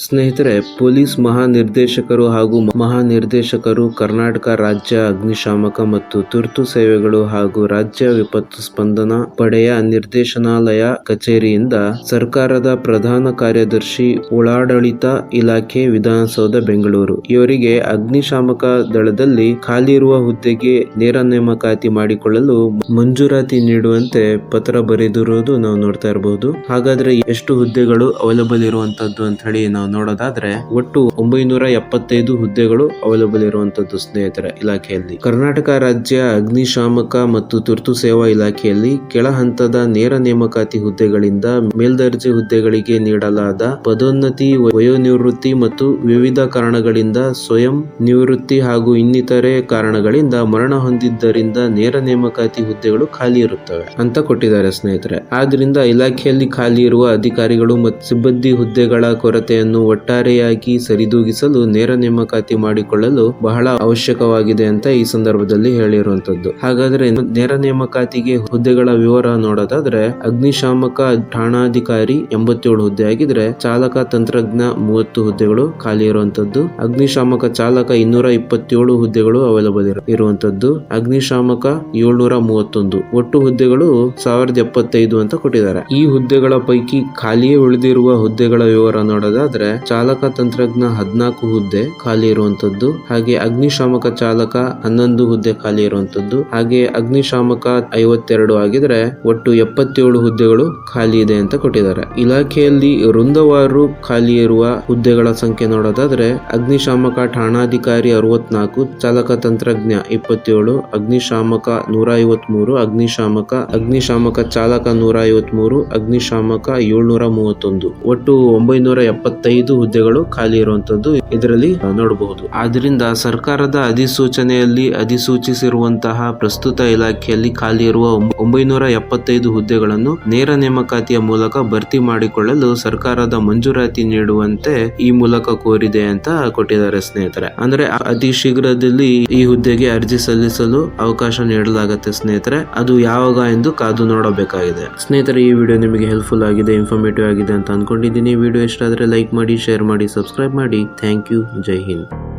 ಸ್ನೇಹಿತರೆ, ಪೊಲೀಸ್ ಮಹಾನಿರ್ದೇಶಕರು ಹಾಗೂ ಮಹಾನಿರ್ದೇಶಕರು ಕರ್ನಾಟಕ ರಾಜ್ಯ ಅಗ್ನಿಶಾಮಕ ಮತ್ತು ತುರ್ತು ಸೇವೆಗಳು ಹಾಗೂ ರಾಜ್ಯ ವಿಪತ್ತು ಸ್ಪಂದನಾ ಪಡೆಯ ನಿರ್ದೇಶನಾಲಯ ಕಚೇರಿಯಿಂದ ಸರ್ಕಾರದ ಪ್ರಧಾನ ಕಾರ್ಯದರ್ಶಿ ಒಳಾಡಳಿತ ಇಲಾಖೆ ವಿಧಾನಸೌಧ ಬೆಂಗಳೂರು ಇವರಿಗೆ ಅಗ್ನಿಶಾಮಕ ದಳದಲ್ಲಿ ಖಾಲಿ ಇರುವ ಹುದ್ದೆಗೆ ನೇರ ನೇಮಕಾತಿ ಮಾಡಿಕೊಳ್ಳಲು ಮಂಜೂರಾತಿ ನೀಡುವಂತೆ ಪತ್ರ ಬರೆದಿರುವುದು ನಾವು ನೋಡ್ತಾ ಇರಬಹುದು. ಹಾಗಾದ್ರೆ ಎಷ್ಟು ಹುದ್ದೆಗಳು ಅವೈಲಬಲ್ ಇರುವಂತದ್ದು ಅಂತ ಹೇಳಿ ನಾವು ನೋಡೋದಾದ್ರೆ ಒಟ್ಟು 975 ಹುದ್ದೆಗಳು ಅವೈಲಬಲ್ ಇರುವಂತದ್ದು ಸ್ನೇಹಿತರೆ ಇಲಾಖೆಯಲ್ಲಿ. ಕರ್ನಾಟಕ ರಾಜ್ಯ ಅಗ್ನಿಶಾಮಕ ಮತ್ತು ತುರ್ತು ಸೇವಾ ಇಲಾಖೆಯಲ್ಲಿ ಕೆಳ ಹಂತದ ನೇರ ನೇಮಕಾತಿ ಹುದ್ದೆಗಳಿಂದ ಮೇಲ್ದರ್ಜೆ ಹುದ್ದೆಗಳಿಗೆ ನೀಡಲಾದ ಪದೋನ್ನತಿ, ವಯೋನಿವೃತ್ತಿ ಮತ್ತು ವಿವಿಧ ಕಾರಣಗಳಿಂದ ಸ್ವಯಂ ನಿವೃತ್ತಿ ಹಾಗೂ ಇನ್ನಿತರೆ ಕಾರಣಗಳಿಂದ ಮರಣ ಹೊಂದಿದ್ದರಿಂದ ನೇರ ನೇಮಕಾತಿ ಹುದ್ದೆಗಳು ಖಾಲಿ ಇರುತ್ತವೆ ಅಂತ ಕೊಟ್ಟಿದ್ದಾರೆ ಸ್ನೇಹಿತರೆ. ಆದ್ರಿಂದ ಇಲಾಖೆಯಲ್ಲಿ ಖಾಲಿ ಇರುವ ಅಧಿಕಾರಿಗಳು ಮತ್ತು ಸಿಬ್ಬಂದಿ ಹುದ್ದೆಗಳ ಕೊರತೆಯನ್ನು ಒಟ್ಟಾರೆಯಾಗಿ ಸರಿದೂಗಿಸಲು ನೇರ ನೇಮಕಾತಿ ಮಾಡಿಕೊಳ್ಳಲು ಬಹಳ ಅವಶ್ಯಕವಾಗಿದೆ ಅಂತ ಈ ಸಂದರ್ಭದಲ್ಲಿ ಹೇಳಿರುವಂತದ್ದು. ಹಾಗಾದ್ರೆ ನೇರ ನೇಮಕಾತಿಗೆ ಹುದ್ದೆಗಳ ವಿವರ ನೋಡೋದಾದ್ರೆ ಅಗ್ನಿಶಾಮಕ ಠಾಣಾಧಿಕಾರಿ 87 ಹುದ್ದೆ ಆಗಿದ್ರೆ ಚಾಲಕ ತಂತ್ರಜ್ಞ 30 ಹುದ್ದೆಗಳು ಖಾಲಿ ಇರುವಂತದ್ದು. ಅಗ್ನಿಶಾಮಕ ಚಾಲಕ 227 ಹುದ್ದೆಗಳು ಅವೈಲಬಲ್ ಇರುವಂತದ್ದು. ಅಗ್ನಿಶಾಮಕ 731 ಒಟ್ಟು ಹುದ್ದೆಗಳು 1075 ಅಂತ ಕೊಟ್ಟಿದ್ದಾರೆ. ಈ ಹುದ್ದೆಗಳ ಪೈಕಿ ಖಾಲಿಯೇ ಉಳಿದಿರುವ ಹುದ್ದೆಗಳ ವಿವರ ನೋಡೋದಾದ್ರೆ ಚಾಲಕ ತಂತ್ರಜ್ಞ 14 ಹುದ್ದೆ ಖಾಲಿ ಇರುವಂತದ್ದು. ಹಾಗೆ ಅಗ್ನಿಶಾಮಕ ಚಾಲಕ 11 ಹುದ್ದೆ ಖಾಲಿ ಇರುವಂತದ್ದು. ಹಾಗೆ ಅಗ್ನಿಶಾಮಕ 52 ಆಗಿದ್ರೆ ಒಟ್ಟು 77 ಹುದ್ದೆಗಳು ಖಾಲಿ ಇದೆ ಅಂತ ಕೊಟ್ಟಿದ್ದಾರೆ. ಇಲಾಖೆಯಲ್ಲಿ ವೃಂದವಾರು ಖಾಲಿ ಇರುವ ಹುದ್ದೆಗಳ ಸಂಖ್ಯೆ ನೋಡೋದಾದ್ರೆ ಅಗ್ನಿಶಾಮಕ ಠಾಣಾಧಿಕಾರಿ 64, ಚಾಲಕ ತಂತ್ರಜ್ಞ 27, ಅಗ್ನಿಶಾಮಕ 153, ಅಗ್ನಿಶಾಮಕ ಚಾಲಕ 153, ಅಗ್ನಿಶಾಮಕ 731 ಒಟ್ಟು 975 ಹುದ್ದೆಗಳು ಖಾಲಿ ಇರುವಂತದ್ದು ಇದರಲ್ಲಿ ನೋಡಬಹುದು. ಆದ್ರಿಂದ ಸರ್ಕಾರದ ಅಧಿಸೂಚನೆಯಲ್ಲಿ ಅಧಿಸೂಚಿಸಿರುವಂತಹ ಪ್ರಸ್ತುತ ಇಲಾಖೆಯಲ್ಲಿ ಖಾಲಿ ಇರುವ 975 ಹುದ್ದೆಗಳನ್ನು ನೇರ ನೇಮಕಾತಿಯ ಮೂಲಕ ಭರ್ತಿ ಮಾಡಿಕೊಳ್ಳಲು ಸರ್ಕಾರದ ಮಂಜೂರಾತಿ ನೀಡುವಂತೆ ಈ ಮೂಲಕ ಕೋರಿದೆ ಅಂತ ಕೊಟ್ಟಿದ್ದಾರೆ ಸ್ನೇಹಿತರೆ. ಅಂದ್ರೆ ಅತಿ ಶೀಘ್ರದಲ್ಲಿ ಈ ಹುದ್ದೆಗೆ ಅರ್ಜಿ ಸಲ್ಲಿಸಲು ಅವಕಾಶ ನೀಡಲಾಗುತ್ತೆ ಸ್ನೇಹಿತರೆ. ಅದು ಯಾವಾಗ ಎಂದು ಕಾದು ನೋಡಬೇಕಾಗಿದೆ. ಸ್ನೇಹಿತರೆ, ಈ ವಿಡಿಯೋ ನಿಮಗೆ ಹೆಲ್ಪ್ಫುಲ್ ಆಗಿದೆ, ಇನ್ಫಾರ್ಮೇಟಿವ್ ಆಗಿದೆ ಅಂತ ಅನ್ಕೊಂಡಿದ್ದೀನಿ. ವಿಡಿಯೋ ಇಷ್ಟ ಆದ್ರೆ ಲೈಕ್ ಮಾಡಿ, ಶೇರ್ ಮಾಡಿ, ಸಬ್ಸ್ಕ್ರೈಬ್ ಮಾಡಿ. Thank you. ಜೈ ಹಿಂದ್.